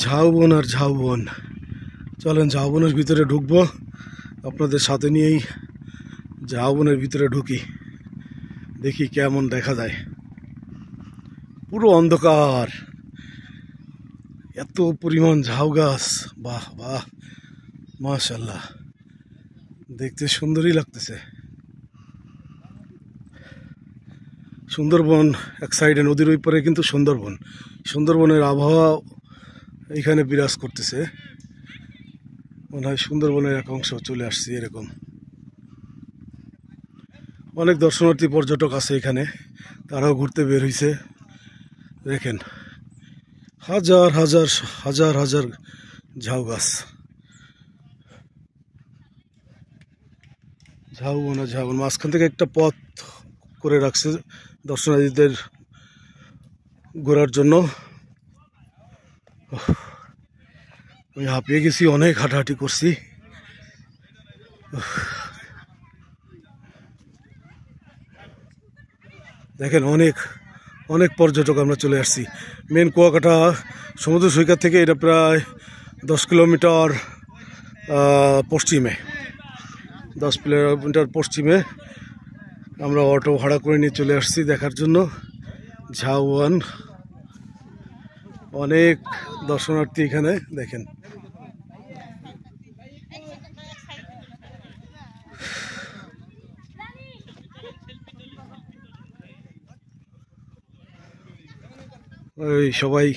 ঝাউবন আর ঝাউবন। চলেন ঝাউবনের ভিতরে ঢুকবো, আপনাদের সাথে নিয়েই ঝাউবনের ভিতরে ঢুকি, দেখি কেমন দেখা যায়। পুরো অন্ধকার, এত পরিমাণ ঝাউ গাছ, বাহ বাহ মাশাআল্লাহ, দেখতে সুন্দরই লাগতেছে। সুন্দরবন এক সাইডে, নদীর ওই পারে কিন্তু সুন্দরবন। সুন্দরবনের আবহাওয়া এখানে বিরাজ করতেছে, মনে হয় সুন্দরবনের এক অংশ চলে আসছে এরকম। অনেক দর্শনার্থী পর্যটক আছে এখানে, তারাও ঘুরতে বের হয়েছে। দেখেন হাজার হাজার হাজার হাজার ঝাউ গাছ, ঝাউবন আর ঝাউবন। মাঝখান থেকে একটা পথ করে রাখছে দর্শনার্থীদের ঘোরার জন্য। আমি হাঁপিয়ে গেছি, অনেক হাঁটাহাঁটি করছি। দেখেন অনেক অনেক পর্যটক আমরা চলে আসছি। মেন কুয়াকাটা সমুদ্র সৈকত থেকে এটা প্রায় 10 কিলোমিটার পশ্চিমে, 10 কিলোমিটার পশ্চিমে আমরা অটো ভাড়া করে নিয়ে চলে আসছি দেখার জন্য ঝাউবন। অনেক দর্শনার্থী এখানে, দেখেন ওই সবাই